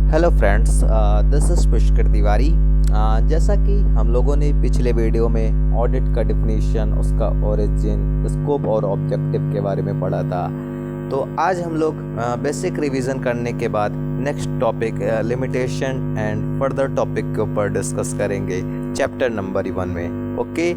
Hello friends, this is Pushkar Tiwari. जैसा कि हम लोगों ने पिछले वीडियो में ऑडिट का डिफिनीशन, उसका ओरिजिन, स्कोप और ऑब्जेक्टिव के बारे में पढ़ा था, तो आज हम लोग बेसिक रिवीजन करने के बाद next topic limitation and further topic के ऊपर डिस्कस करेंगे चैप्टर नंबर 1 में। ओके,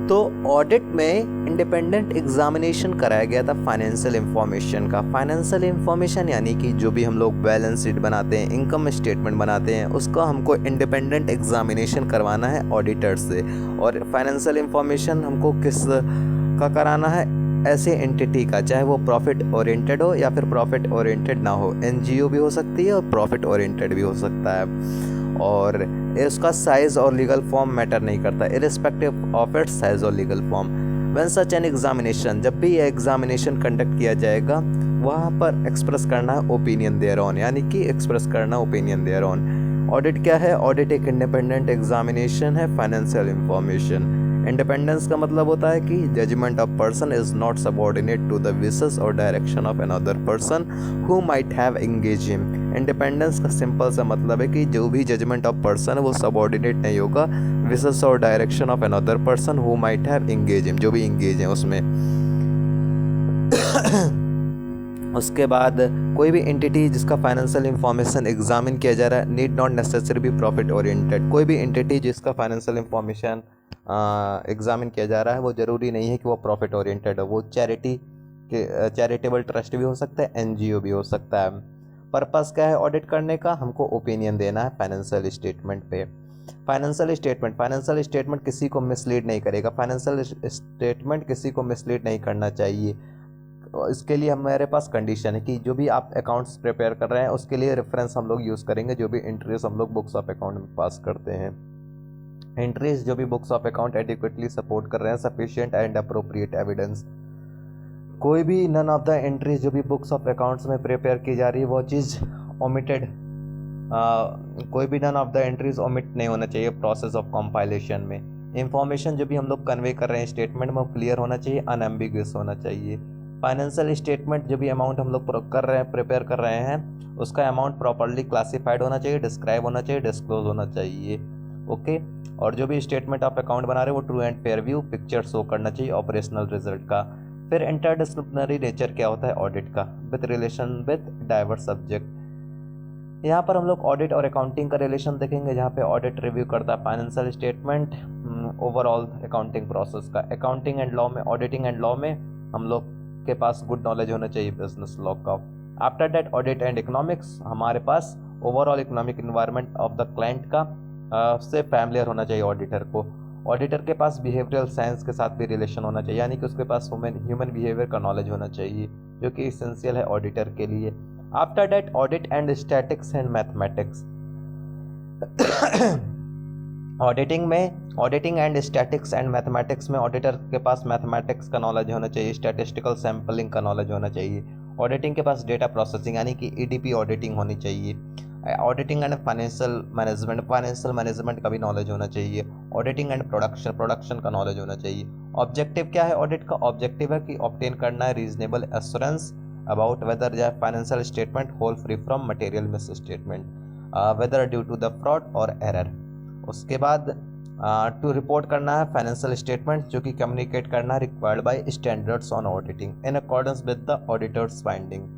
तो ऑडिट में इंडिपेंडेंट एग्जामिनेशन कराया गया था फाइनेंशियल इंफॉर्मेशन का। फाइनेंशियल इंफॉर्मेशन यानी कि जो भी हम लोग बैलेंस शीट बनाते हैं, इनकम स्टेटमेंट बनाते हैं, उसका हमको इंडिपेंडेंट एग्जामिनेशन करवाना है ऑडिटर से। और फाइनेंशियल इंफॉर्मेशन हमको किस का कराना है? ऐसे एंटिटी का, चाहे वो प्रॉफिट ओरिएंटेड हो या फिर प्रॉफिट ओरिएंटेड ना हो। एनजीओ भी हो सकती है और प्रॉफिट ओरिएंटेड भी हो सकता है। और इसका साइज और लीगल फॉर्म मैटर नहीं करता, इरिस्पेक्टिव ऑफ इट्स साइज और legal form. When such an examination, जब भी ये एग्जामिनेशन कंडक्ट किया जाएगा, वहाँ पर एक्सप्रेस करना है ओपिनियन देयर ऑन, यानी कि एक्सप्रेस करना ओपिनियन देयर ऑन। ऑडिट क्या है? ऑडिट एक इंडिपेंडेंट एग्जामिनेशन है फाइनेंशियल इंफॉर्मेशन। इंडिपेंडेंस का मतलब होता है कि judgement of person is not subordinate to the wishes और direction of another person who might have engage him. Independence का सिंपल सा मतलब है कि जो भी जजमेंट ऑफ पर्सन है वो सबऑर्डिनेट नहीं होगा विशेस और direction of another person who might have engage him, जो भी एंगेज है उसमें। उसके बाद कोई भी एंटिटी जिसका फाइनेंशियल इंफॉर्मेशन एग्जामिन किया जा रहा है need not necessary be profit oriented. कोई भी एंटिटी जिसका फाइनेंशियल इंफॉर्मेशन एग्जामिन किया जा रहा है वो ज़रूरी नहीं है कि वो प्रॉफिट ओरिएंटेड हो। वो चैरिटेबल ट्रस्ट भी हो सकता है, एनजीओ भी हो सकता है। पर्पस क्या है ऑडिट करने का? हमको ओपिनियन देना है फाइनेंशियल स्टेटमेंट पे। फाइनेंशियल स्टेटमेंट किसी को मिसलीड नहीं करेगा। फाइनेंशियल स्टेटमेंट किसी को मिसलीड नहीं करना चाहिए। इसके लिए हमारे पास कंडीशन है कि जो भी आप अकाउंट्स प्रिपेयर कर रहे हैं उसके लिए रेफरेंस हम लोग यूज़ करेंगे, जो भी एंट्रीज हम लोग बुक्स ऑफ अकाउंट में पास करते हैं। एंट्रीज जो भी books of account adequately support कर रहे हैं सफिशिएंट एंड अप्रोप्रिएट एविडेंस। कोई भी नन ऑफ द एंट्रीज जो भी बुक्स ऑफ अकाउंट्स में प्रिपेयर की जा रही है वो चीज़ ओमिटेड, कोई भी none of the entries omit नहीं होना चाहिए प्रोसेस ऑफ कंपाइलेशन में। इंफॉर्मेशन जो भी हम लोग कन्वे कर रहे हैं स्टेटमेंट में वो क्लियर होना चाहिए, अनएम्बिगुअस होना चाहिए। फाइनेंशियल स्टेटमेंट जो भी अमाउंट हम लोग कर रहे हैं, प्रिपेयर कर रहे हैं, उसका अमाउंट प्रॉपर्ली क्लासिफाइड होना चाहिए, डिस्क्राइब होना चाहिए, डिस्क्लोज होना चाहिए। ओके, और जो भी स्टेटमेंट ऑफ अकाउंट बना रहे हैं वो true and fair view picture show करना चाहिए ऑपरेशनल रिजल्ट का। फिर इंटरडिसिप्लिनरी नेचर क्या होता है ऑडिट का? With relation with diverse subject. यहाँ पर हम लोग ऑडिट और अकाउंटिंग का रिलेशन देखेंगे, जहाँ पे ऑडिट रिव्यू करता है financial statement, overall accounting process का। अकाउंटिंग एंड लॉ में, ऑडिटिंग एंड लॉ में हम लोग के पास गुड नॉलेज होना चाहिए बिजनेस लॉ का। After that audit and economics, हमारे पास overall economic environment of the client का से फैमिलियर होना चाहिए ऑडिटर को। ऑडिटर के पास बिहेवियरल साइंस के साथ भी रिलेशन होना चाहिए, यानी कि उसके पास ह्यूमन बिहेवियर का नॉलेज होना चाहिए, जो कि इसेंशियल है ऑडिटर के लिए। After that audit and statics and mathematics. Auditing and statics and mathematics में ऑडिटर के पास मैथमेटिक्स का नॉलेज होना चाहिए, स्टैटिस्टिकल सैम्पलिंग का नॉलेज होना चाहिए। ऑडिटिंग के पास डेटा प्रोसेसिंग यानी कि ईडीपी ऑडिटिंग होनी चाहिए। ऑडिटिंग एंड फाइनेंशियल मैनेजमेंट का भी नॉलेज होना चाहिए। ऑडिटिंग एंड प्रोडक्शन का नॉलेज होना चाहिए। ऑब्जेक्टिव क्या है ऑडिट का? ऑब्जेक्टिव है कि ऑब्टेन करना है reasonable assurance about whether the financial statement whole free from material misstatement, whether due to the fraud और एरर। उसके बाद टू रिपोर्ट करना है फाइनेंशियल स्टेटमेंट जो कि कम्युनिकेट करना है required by standards on auditing in accordance with the auditor's finding.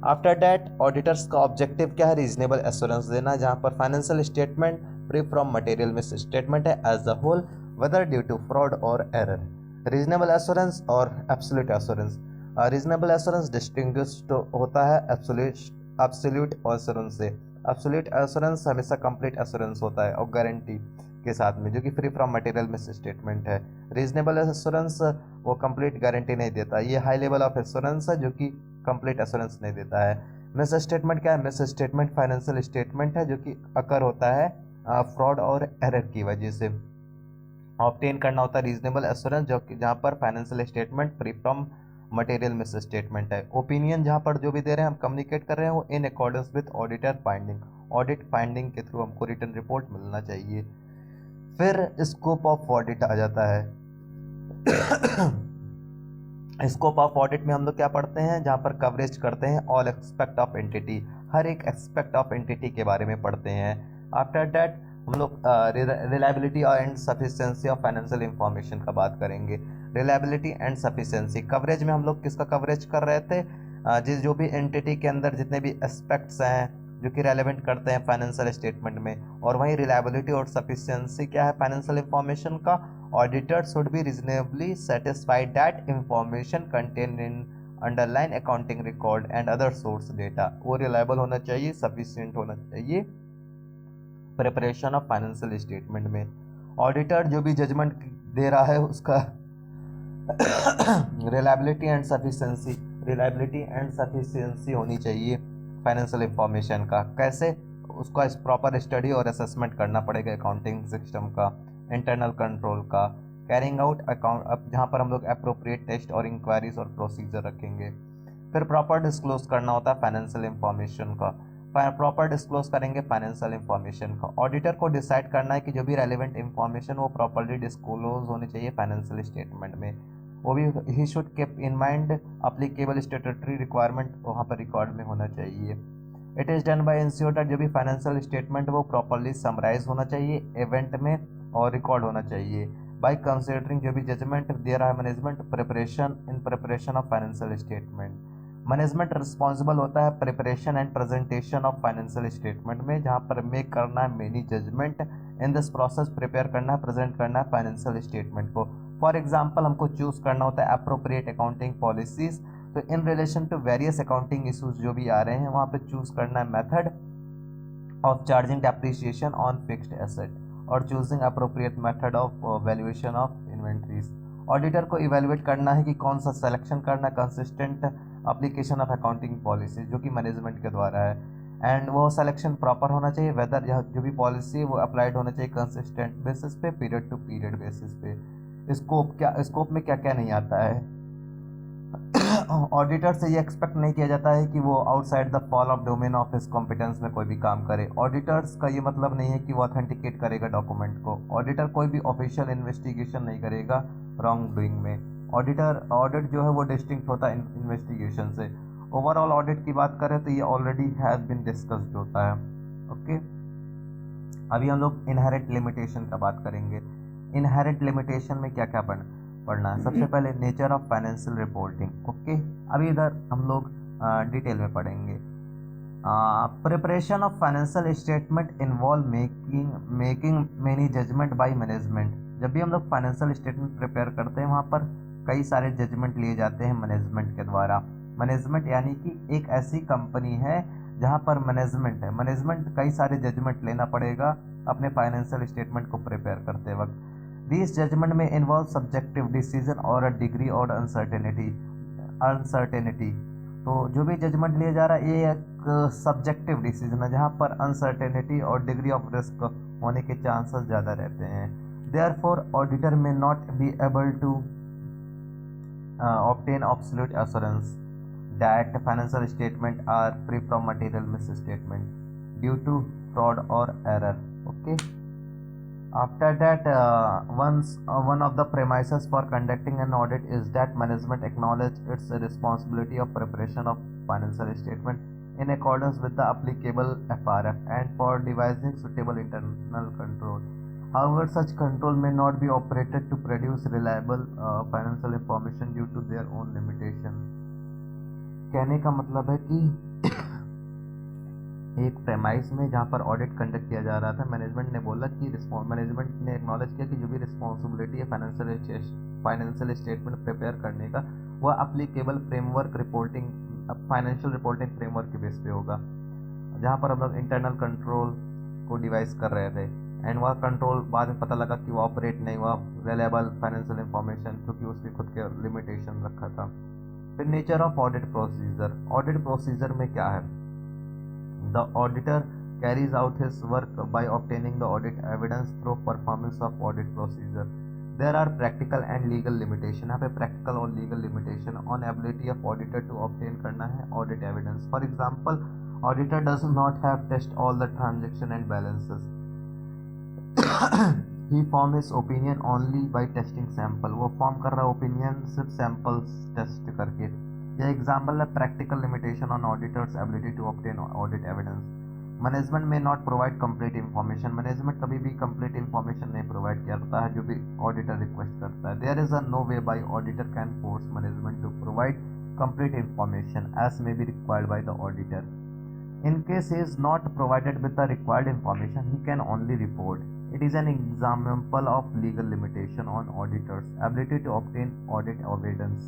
After that auditor's का ऑब्जेक्टिव क्या है? रीजनेबल एश्योरेंस देना, जहां पर financial statement free from material misstatement है as a whole, whether due to fraud और error. Reasonable assurance और absolute assurance. Reasonable assurance distinguished होता है एब्सोल्यूट एश्योरेंस से। एब्सोल्यूट एश्योरेंस हमेशा कंप्लीट एश्योरेंस होता है और गारंटी के साथ में, जो कि free from material misstatement है। रीजनेबल एश्योरेंस वो कंप्लीट गारंटी नहीं देता, ये हाई लेवल ऑफ एश्योरेंस है जो कि कंप्लीट एश्योरेंस नहीं देता है। मिस स्टेटमेंट क्या है? मिस स्टेटमेंट फाइनेंशियल स्टेटमेंट है जो कि अकर होता है फ्रॉड और एरर की वजह से। ऑब्टेन करना होता है रीजनेबल एश्योरेंस जो कि जहाँ पर financial statement free from material misstatement है। ओपिनियन जहाँ पर जो भी दे रहे हैं, हम कम्युनिकेट कर रहे हैं, वो इन accordance with auditor finding. Audit finding के थ्रू हमको रिटर्न रिपोर्ट मिलना चाहिए। फिर स्कोप ऑफ ऑडिट आ जाता है। स्कोप ऑफ ऑडिट में हम लोग क्या पढ़ते हैं? जहाँ पर कवरेज करते हैं ऑल एस्पेक्ट ऑफ एंटिटी, हर एक एस्पेक्ट ऑफ एंटिटी के बारे में पढ़ते हैं। आफ्टर दैट हम लोग reliability and sufficiency of financial information का बात करेंगे। रिलायबिलिटी एंड सफिशिएंसी कवरेज में हम लोग किसका कवरेज कर रहे थे, जो भी एंटिटी के अंदर जितने भी एस्पेक्ट्स हैं जो कि रेलेवेंट करते हैं फाइनेंशियल स्टेटमेंट में। और वहीं रिलायबिलिटी और सफिशिएंसी क्या है फाइनेंशियल इंफॉर्मेशन का, auditor should be reasonably satisfied that information contain in underline accounting record and other source data, वो रिलायबल होना चाहिए, सफिशिएंट होना चाहिए प्रिपरेशन ऑफ फाइनेंशियल स्टेटमेंट में। ऑडिटर जो भी जजमेंट दे रहा है उसका रिलायबिलिटी एंड सफिशिएंसी होनी चाहिए फाइनेंशियल इंफॉर्मेशन का। कैसे, उसका प्रॉपर स्टडी और असेसमेंट करना पड़ेगा अकाउंटिंग सिस्टम का, इंटरनल कंट्रोल का, कैरिंग आउट अकाउंट, अब जहाँ पर हम लोग अप्रोप्रिएट टेस्ट और इंक्वायरीज और प्रोसीजर रखेंगे। फिर प्रॉपर डिस्क्लोज करना होता है फाइनेंशियल इंफॉर्मेशन का, प्रॉपर डिस्क्लोज करेंगे फाइनेंशियल इंफॉर्मेशन का। ऑडिटर को डिसाइड करना है कि जो भी रेलिवेंट इंफॉर्मेशन वो प्रॉपरली डिस्क्लोज होनी चाहिए फाइनेंशियल स्टेटमेंट में, वो भी he should keep in mind applicable स्टेटरी requirement वहाँ पर रिकॉर्ड में होना चाहिए। It is done by ensure that जो भी फाइनेंशियल स्टेटमेंट वो प्रॉपरली समराइज होना चाहिए इवेंट में और रिकॉर्ड होना चाहिए बाय कंसिडरिंग जो भी जजमेंट दे रहा है management preparation of financial statement. Management responsible होता है preparation and presentation of financial statement में, जहाँ पर मेक करना है many judgement in this process, prepare करना है प्रेजेंट करना है फाइनेंशियल स्टेटमेंट को। फॉर एग्जाम्पल हमको चूज करना होता है अप्रोप्रिएट अकाउंटिंग पॉलिसीज, तो in relation to various accounting issues जो भी आ रहे हैं वहाँ पे चूज करना है method of charging depreciation on fixed asset और choosing appropriate method of valuation of inventories. Auditor को इवेलुएट करना है कि कौन सा सिलेक्शन करना है consistent application of accounting policy जो कि मैनेजमेंट के द्वारा है, एंड वो सिलेक्शन प्रॉपर होना चाहिए, वेदर जो भी पॉलिसी है वो अप्लाइड होना चाहिए कंसिस्टेंट बेसिस पे, पीरियड टू पीरियड बेसिस पे। स्कोप में क्या क्या नहीं आता है। ऑडिटर से ये एक्सपेक्ट नहीं किया जाता है कि वो outside the fall of domain of his competence में कोई भी काम करे। ऑडिटर्स का ये मतलब नहीं है कि वो ऑथेंटिकेट करेगा डॉक्यूमेंट को। ऑडिटर कोई भी ऑफिशियल इन्वेस्टिगेशन नहीं करेगा रॉन्ग डूइंग में। ऑडिट जो है वो डिस्टिंक्ट होता है इन्वेस्टिगेशन से। ओवरऑल ऑडिट की बात करें तो ये ऑलरेडी हैज़ बीन डिस्कस्ड होता है। ओके, अभी हम लोग इनहेरेंट लिमिटेशन का बात करेंगे। इनहेरेंट लिमिटेशन में क्या क्या पढ़ना है। सबसे पहले nature of financial reporting. Okay, अभी इधर हम लोग डिटेल में पढ़ेंगे। Preparation of financial statement involve making many judgement by management. जब भी हम लोग फाइनेंशियल स्टेटमेंट प्रिपेयर करते हैं वहाँ पर कई सारे जजमेंट लिए जाते हैं मैनेजमेंट के द्वारा। मैनेजमेंट यानी कि एक ऐसी कंपनी है जहाँ पर मैनेजमेंट है, मैनेजमेंट कई सारे जजमेंट लेना पड़ेगा अपने फाइनेंशियल स्टेटमेंट को प्रिपेयर करते वक्त। दिस जजमेंट में इन्वॉल्व सब्जेक्टिव डिसीजन और अ डिग्री और अनसर्टेनिटी। तो जो भी जजमेंट लिया जा रहा है ये एक सब्जेक्टिव डिसीजन है जहाँ पर अनसर्टेनिटी और डिग्री ऑफ रिस्क होने के चांसेस ज़्यादा रहते हैं। Therefore auditor may not be able to obtain absolute assurance that financial statements are free from material misstatement due to fraud or error. Okay, after that one of the premises for conducting an audit is that management acknowledge its responsibility of preparation of financial statement in accordance with the applicable FRF and for devising suitable internal control. However, such control may not be operated to produce reliable financial information due to their own limitation. कहने का मतलब है कि एक premise में जहाँ पर audit conduct किया जा रहा था, मैनेजमेंट ने बोला कि मैनेजमेंट ने एक्नॉलेज किया कि जो भी रिस्पॉन्सिबिलिटी है फाइनेंशियल स्टेटमेंट प्रिपेयर करने का वह applicable framework reporting financial reporting framework के बेस पे होगा, जहाँ पर हम लोग इंटरनल कंट्रोल को डिवाइस कर रहे थे एंड वह कंट्रोल बाद में पता लगा कि वो ऑपरेट नहीं हुआ रिलायबल फाइनेंशियल इंफॉर्मेशन क्योंकि उसके खुद के लिमिटेशन रखा था। फिर nature of audit procedure. Audit procedure में क्या है, the auditor carries out his work by obtaining the audit evidence through performance of audit procedure. There are practical and legal limitation. यहाँ पे प्रैक्टिकल और legal limitation on ability of auditor to obtain करना है audit evidence. For example, auditor does not have test all the transaction and balances. He form his opinion only by testing sample. वो form कर रहा है opinion सिर्फ samples test करके। ये example है practical limitation on auditor's ability to obtain audit evidence. Management may not provide complete information, management कभी भी कंप्लीट इन्फॉर्मेशन नहीं प्रोवाइड करता है जो भी ऑडिटर रिक्वेस्ट करता है। There is a no way by auditor can force management to provide complete information as may be required by the auditor. In case he is not provided with the required information, he can only report. It is an example of legal limitation on auditors' ability to obtain audit evidence.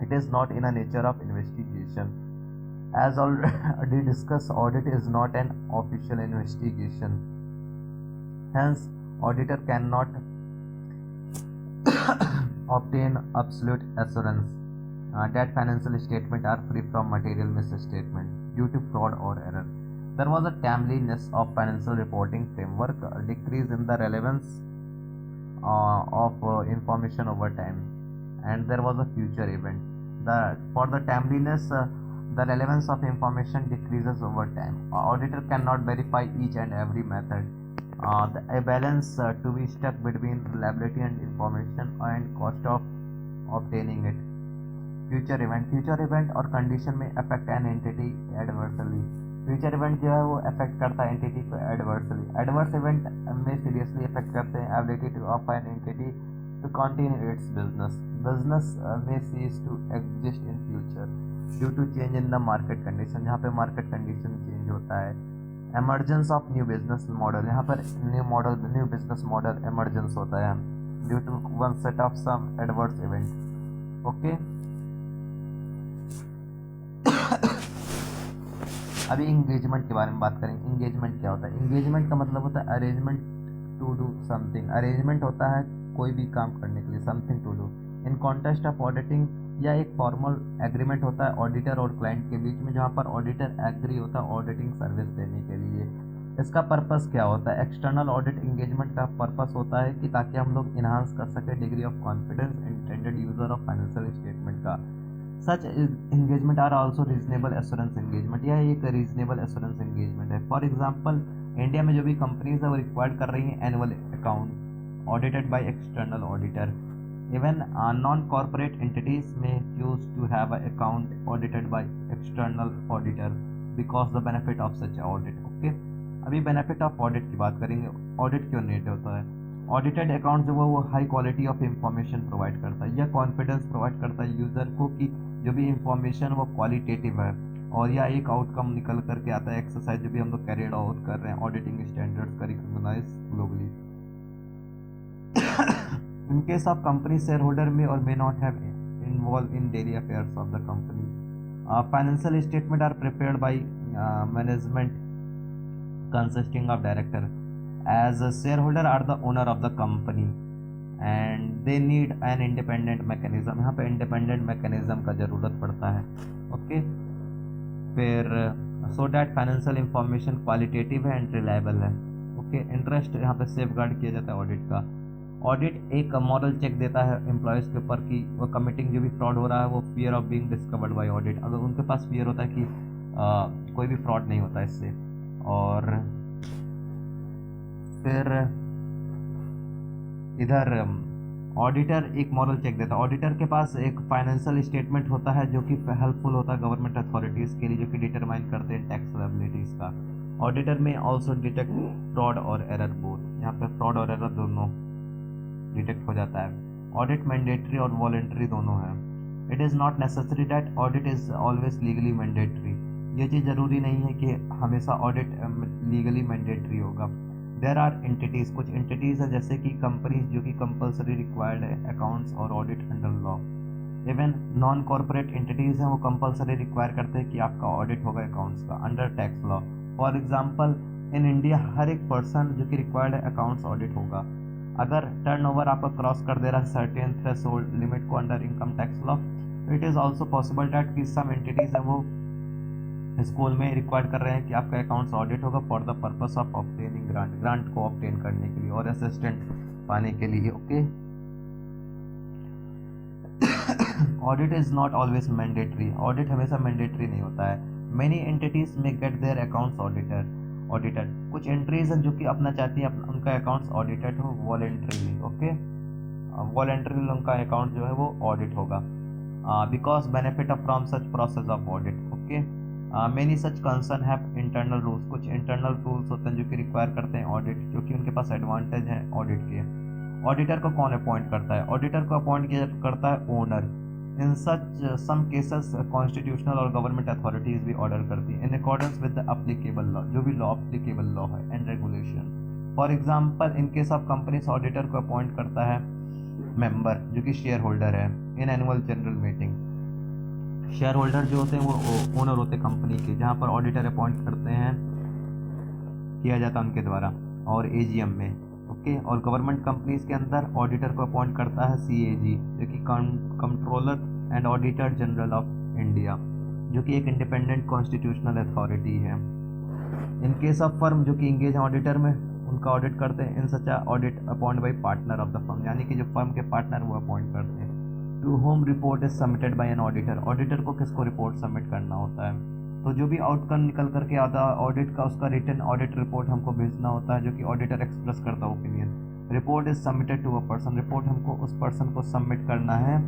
It is not in a nature of investigation. As already discussed, audit is not an official investigation. Hence, auditor cannot obtain absolute assurance that financial statements are free from material misstatement due to fraud or error. There was a timeliness of financial reporting framework, a decrease in the relevance of information over time, and there was a future event. For the timeliness, the relevance of information decreases over time. Auditor cannot verify each and every method. A balance to be struck between reliability and information and cost of obtaining it. Future event और condition may affect an entity adversely. Future event जो है वो affect करता है entity को adversely. Adverse event may seriously affect करते हैं ability to of an entity to continue its business may cease to exist in future due to change in the market condition, जहाँ पे मार्केट कंडीशन चेंज होता है। Emergence of new business model, यहाँ पर new business model emergence होता है due to one set of some adverse event. Okay, अभी engagement के बारे में बात करेंगे। इंगेजमेंट क्या होता है? इंगेजमेंट का मतलब होता है arrangement to do something. Arrangement होता है कोई भी काम करने के लिए, something to do. In context of auditing, या एक फॉर्मल एग्रीमेंट होता है ऑडिटर और क्लाइंट के बीच में, जहाँ पर ऑडिटर एग्री होता है ऑडिटिंग सर्विस देने के लिए। इसका पर्पस क्या होता है? एक्सटर्नल ऑडिट इंगेजमेंट का पर्पस होता है कि ताकि हम लोग इन्हांस कर सके degree of confidence intended user of financial statement का। Such engagement are also reasonable assurance engagement, यह एक रीजनेबल एश्योरेंस एंगेजमेंट है। फॉर एग्जाम्पल, इंडिया में जो भी कंपनीज है वो रिक्वायर्ड कर रही हैं annual account audited by external auditor. Even non corporate entities may choose to have account audited by external auditor because the benefit of such audit. Okay, अभी benefit of audit की बात करेंगे। Audit क्यों need होता है? Audited account जो वो high quality of information provide करता है, या कॉन्फिडेंस प्रोवाइड करता है यूज़र को कि जो भी इंफॉर्मेशन वो क्वालिटेटिव है, और या एक आउटकम निकल करके आता है एक्सरसाइज जो भी हम लोग कैरियर आउट कर रहे हैं ऑडिटिंग स्टैंडर्ड्स का recognise globally. In case of company shareholder में और may not have involve in daily affairs of the company. Financial statement are prepared by management consisting of director as a shareholder are the owner of the company and they need an independent mechanism। यहाँ पे independent mechanism का ज़रूरत पड़ता है। Okay, फिर so that financial information qualitative है and reliable है। Okay, interest यहाँ पे सेफ गार्ड किया जाता है ऑडिट का। ऑडिट एक मॉरल चेक देता है एम्प्लॉयज़ के ऊपर कि वो कमिटिंग जो भी फ्रॉड हो रहा है वो fear of being discovered by audit, अगर उनके पास फियर होता है कि कोई भी फ्रॉड नहीं होता इससे। और फिर इधर ऑडिटर एक मॉरल चेक देता है। ऑडिटर के पास एक फाइनेंशियल स्टेटमेंट होता है जो कि हेल्पफुल होता है गवर्नमेंट अथॉरिटीज़ के लिए, जो कि डिटरमाइन करते हैं टैक्स लायबिलिटीज़ का। ऑडिटर में ऑल्सो डिटेक्ट फ्रॉड और एरर बोथ, यहाँ पे फ्रॉड और एरर दोनों डिटेक्ट हो जाता है। ऑडिट मैंडेटरी और वॉलेंट्री दोनों है। It is not necessary that audit is always legally mandatory, ये चीज़ ज़रूरी नहीं है कि हमेशा ऑडिट लीगली मैंडेटरी होगा। देयर आर एंटिटीज़, कुछ एंटिटीज़ है जैसे कि कंपनीज जो कि कंपलसरी रिक्वायर्ड है अकाउंट्स और audit under law. Even non corporate entities हैं वो कंपलसरी रिक्वायर करते हैं कि आपका ऑडिट होगा अकाउंट्स का under tax law. For example, in India हर एक पर्सन जो कि रिक्वायर्ड है अकाउंट्स ऑडिट होगा। अगर टर्नओवर आपका क्रॉस कर दे रहा है सर्टेन थ्रेशोल्ड लिमिट को अंडर इनकम टैक्स लॉ, तो it is also possible that कि सम एंटिटीज़ है वो स्कूल में रिक्वायर्ड कर रहे हैं कि आपका अकाउंट्स ऑडिट होगा for the purpose of obtaining grant को ऑब्टेन करने के लिए और असिस्टेंट पाने के लिए। Okay, audit is not always mandatory, audit हमेशा मैंडेटरी नहीं होता है। मेनी एंटिटीज में गेट देयर अकाउंट्स ऑडिटेड, कुछ एंट्रीज हैं जो कि अपना चाहती हैं उनका अकाउंट्स ऑडिटेड हो वॉलेंट्रीली। ओके, वॉलेंट्रीली उनका अकाउंट जो है वो ऑडिट होगा। because benefit from such process of audit. Okay, many such concern have internal rules. कुछ internal rules होते हैं जो कि require करते हैं ऑडिट, जो कि उनके पास एडवांटेज है ऑडिट के। ऑडिटर को कौन अपॉइंट करता है? ऑडिटर को अपॉइंट किया करता है ओनर। इन सच सम केसेस कॉन्स्टिट्यूशनल और गवर्नमेंट अथॉरिटीज भी ऑर्डर करती है इन accordance with the applicable law, जो भी लॉ अप्लीकेबल लॉ है and regulation. For example in case of companies auditor को अपॉइंट करता है मेंबर जो कि शेयर होल्डर है in annual general meeting. Share holder जो होते हैं वो ओनर होते हैं कंपनी के, जहाँ पर ऑडिटर अपॉइंट करते हैं, किया जाता है उनके द्वारा और एजीएम में। ओके, और गवर्नमेंट कंपनीज के अंदर ऑडिटर को अपॉइंट करता है सीएजी जो कि controller and auditor general of India, जो कि एक इंडिपेंडेंट कॉन्स्टिट्यूशनल अथॉरिटी है। इन केस ऑफ फर्म जो कि इंगेज ऑडिटर में उनका ऑडिट करते हैं, in such audit appoint by partner of the firm, यानी कि जो फर्म के पार्टनर वो अपॉइंट करते हैं। To whom report is submitted by an auditor, auditor को किसको रिपोर्ट सबमिट करना होता है? तो जो भी आउटकम निकल करके आता है ऑडिट का, उसका रिटन ऑडिट रिपोर्ट हमको भेजना होता है, जो कि ऑडिटर एक्सप्रेस करता है opinion. Report is submitted to a person, report हमको उस पर्सन को सबमिट करना है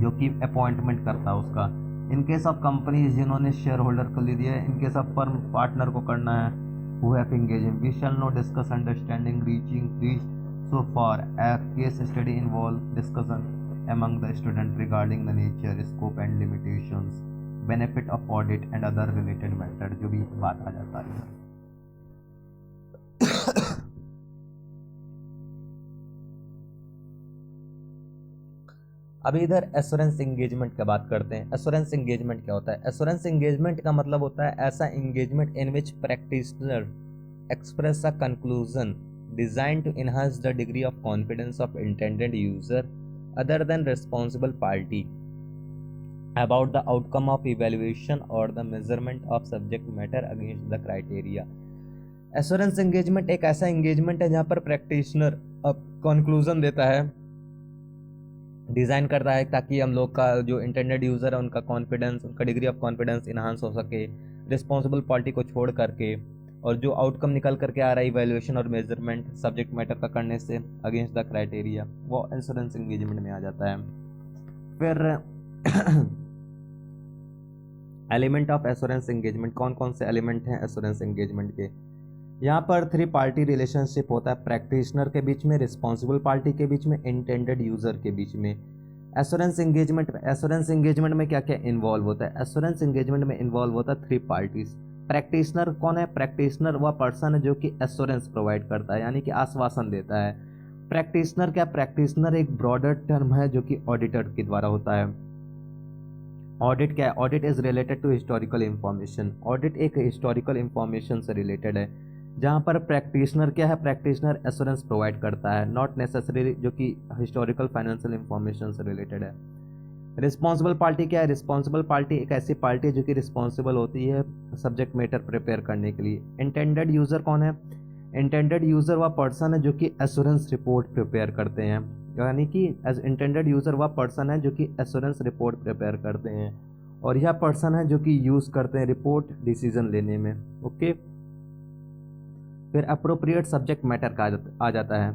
जो कि अपॉइंटमेंट करता है उसका। इन केस ऑफ कंपनीज जिन्होंने शेयर होल्डर को ले दिया है, इन केस ऑफ फर्म पार्टनर को करना है who have engaged in, we shall not discuss understanding reached so far a case study involve discussion among the student regarding the nature, scope and limitations, benefit of audit and other related matter, जो भी बात आ जाता है। अभी इधर assurance engagement की बात करते हैं। एश्योरेंस एंगेजमेंट क्या होता है? एश्योरेंस एंगेजमेंट का मतलब होता है ऐसा engagement in which practitioner express a conclusion design to enhance the degree of confidence of intended user other than responsible party about the outcome of evaluation और the measurement of subject matter against the criteria. Assurance engagement एक ऐसा engagement है जहाँ पर practitioner अब conclusion देता है, design करता है, ताकि हम लोग का जो इंटेंडेड यूज़र है उनका कॉन्फिडेंस, उनका डिग्री ऑफ कॉन्फिडेंस इन्हांस हो सके रिस्पॉन्सिबल पार्टी को छोड़ करके, और जो आउटकम निकल करके आ रहा है इवैल्यूएशन और मेजरमेंट सब्जेक्ट मैटर का करने से अगेंस्ट द क्राइटेरिया, वो एश्योरेंस एंगेजमेंट में आ जाता है। फिर एलिमेंट ऑफ एश्योरेंस एंगेजमेंट, कौन कौन से एलिमेंट हैं एश्योरेंस एंगेजमेंट के? यहाँ पर 3 पार्टी रिलेशनशिप होता है, प्रैक्टिशनर के बीच में, रिस्पॉन्सिबल पार्टी के बीच में, इंटेंडेड यूजर के बीच में। एश्योरेंस एंगेजमेंट में क्या क्या इन्वॉल्व होता है? एश्योरेंस एंगेजमेंट में इन्वॉल्व होता है 3 पार्टीज। प्रैक्टिशनर कौन है? प्रैक्टिशनर वह पर्सन है जो कि एश्योरेंस प्रोवाइड करता है, यानी कि आश्वासन देता है। प्रैक्टिशनर क्या? प्रैक्टिशनर एक ब्रॉडर टर्म है जो कि ऑडिटर के द्वारा होता है। ऑडिट क्या है? Audit is related to historical information, audit एक हिस्टोरिकल इंफॉर्मेशन से रिलेटेड है, जहाँ पर प्रैक्टिशनर क्या है? प्रैक्टिशनर एश्योरेंस प्रोवाइड करता है, नॉट नेसेसरी जो कि हिस्टोरिकल फाइनेंशियल इंफॉर्मेशन से रिलेटेड है। रिस्पॉन्सिबल पार्टी क्या है? रिस्पॉन्सिबल पार्टी एक ऐसी पार्टी है जो कि रिस्पॉन्सिबल होती है सब्जेक्ट मैटर प्रिपेयर करने के लिए। इंटेंडेड यूजर कौन है? इंटेंडेड यूजर वह पर्सन है जो कि एश्योरेंस रिपोर्ट प्रिपेयर करते हैं, यानी कि एज इंटेंडेड यूजर वह पर्सन है जो कि एश्योरेंस रिपोर्ट प्रिपेयर करते हैं, और यह पर्सन है जो कि यूज़ करते हैं रिपोर्ट डिसीजन लेने में। ओके, फिर अप्रोप्रिएट सब्जेक्ट मैटर का आ जाता है।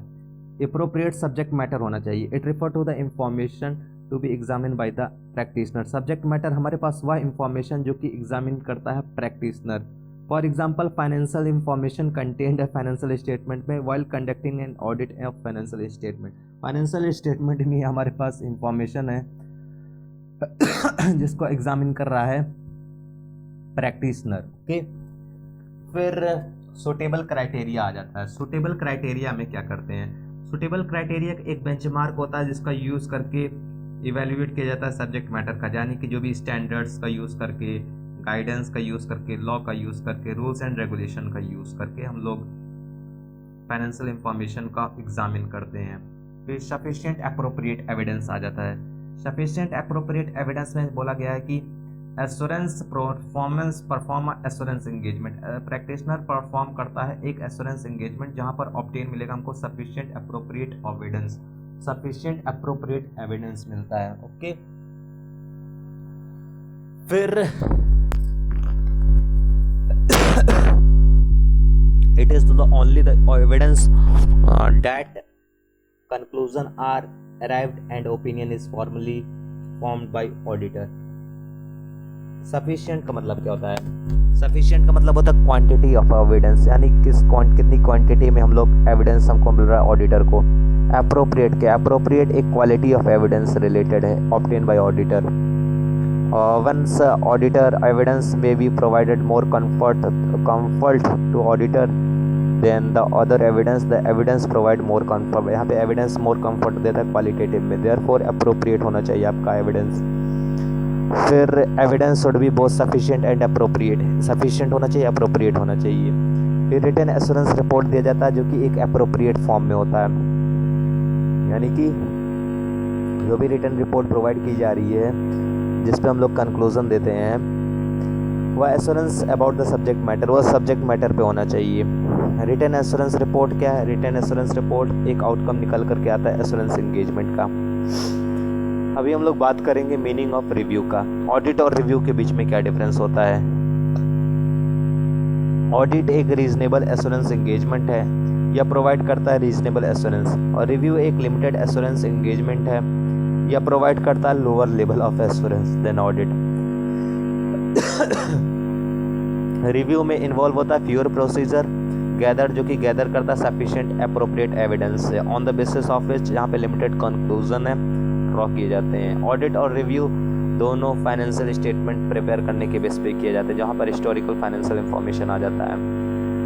अप्रोप्रिएट सब्जेक्ट मैटर होना चाहिए। It refer to the information to be examine by the practitioner. Subject matter हमारे पास वह इंफॉर्मेशन जो कि एग्जामिन करता है practitioner. For example financial information contained है फाइनेंशियल स्टेटमेंट में while conducting an audit of financial statement. Financial statement में हमारे पास इंफॉर्मेशन है जिसको एग्जामिन कर रहा है प्रैक्टिशनर। ओके, फिर सुटेबल क्राइटेरिया आ जाता है। सुटेबल क्राइटेरिया में क्या करते हैं? सुटेबल क्राइटेरिया एक बेंचमार्क होता है जिसका यूज़ करके इवेल्युएट किया जाता है सब्जेक्ट मैटर का, यानी कि जो भी स्टैंडर्ड्स का यूज़ करके, गाइडेंस का यूज़ करके, लॉ का यूज़ करके, रूल्स एंड रेगुलेशन का यूज़ करके हम लोग फाइनेंशियल इंफॉर्मेशन का एग्जामिन करते हैं। फिर सफिशिएंट एप्रोप्रिएट एविडेंस आ जाता है। सफिशिएंट एप्रोप्रिएट एविडेंस में बोला गया है कि assurance perform assurance engagement, practitioner perform करता है एक एश्योरेंस एंगेजमेंट जहां पर ऑब्टेन मिलेगा हमको sufficient appropriate evidence, sufficient appropriate evidence मिलता है। ओके, फिर it is the only the evidence that conclusion are arrived and opinion is formally formed by auditor. Sufficient का मतलब क्या होता है? सफिशिएंट का मतलब होता है क्वांटिटी ऑफ एविडेंस, यानी कितनी क्वांटिटी में हम लोग एविडेंस हमको मिल रहा है ऑडिटर को। अप्रोप्रिएट क्या? अप्रोप्रिएट एक क्वालिटी ऑफ एविडेंस रिलेटेड है, obtain bye auditor. Once auditor evidence may be provided more comfort to auditor than the other evidence, the evidence provide more comfort। यहाँ पे evidence more comfort देता है qualitative में, therefore appropriate होना चाहिए आपका evidence। फिर evidence should be both sufficient and appropriate, sufficient होना चाहिए, appropriate होना चाहिए। फिर written assurance report दिया जाता है जो कि एक appropriate form में होता है, यानी कि जो भी written report प्रोवाइड की जा रही है जिस पे हम लोग कंक्लूजन देते हैं, वह assurance about the subject matter, वह सब्जेक्ट मैटर पे होना चाहिए। रिटन एश्योरेंस रिपोर्ट क्या है? रिटन एश्योरेंस रिपोर्ट एक आउटकम निकल करके आता है एश्योरेंस एंगेजमेंट का। अभी हम लोग बात करेंगे मीनिंग ऑफ रिव्यू का। ऑडिट और रिव्यू के बीच में क्या डिफरेंस होता है? ऑडिट एक रीजनेबल एश्योरेंस एंगेजमेंट है या प्रोवाइड करता है रीजनेबल एश्योरेंस, और रिव्यू एक लिमिटेड एश्योरेंस एंगेजमेंट है या प्रोवाइड करता है lower level of assurance than audit. Review में इन्वॉल्व होता है फ्यूअर प्रोसीजर गैदर, जो कि गैदर करता है सफिशिएंट अप्रोप्रिएट एविडेंस से, on the basis of which यहाँ पे लिमिटेड कंक्लूजन है ड्रॉ किए जाते हैं। ऑडिट और रिव्यू दोनों फाइनेंशियल स्टेटमेंट प्रिपेयर करने के बेस पे किए जाते हैं, जहाँ पर हिस्टोरिकल फाइनेंशियल इंफॉर्मेशन आ जाता है।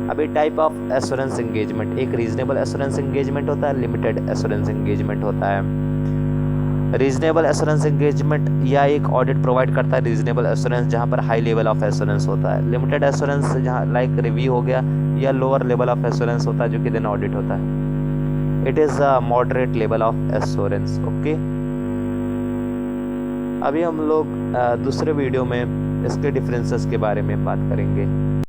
अभी टाइप ऑफ एश्योरेंस एंगेजमेंट, एक रीजनेबल एश्योरेंस एंगेजमेंट होता है, लिमिटेड एश्योरेंस एंगेजमेंट होता है। रीजनेबल एश्योरेंस एंगेजमेंट या एक ऑडिट प्रोवाइड करता है रीजनेबल एश्योरेंस जहाँ पर हाई लेवल ऑफ एश्योरेंस होता है। लिमिटेड एश्योरेंस जहाँ लाइक रिव्यू हो गया, या लोअर लेवल ऑफ एश्योरेंस होता है जो कि देन ऑडिट होता है। It is a moderate level of assurance. Okay, अभी हम लोग दूसरे वीडियो में इसके डिफरेंसेस के बारे में बात करेंगे।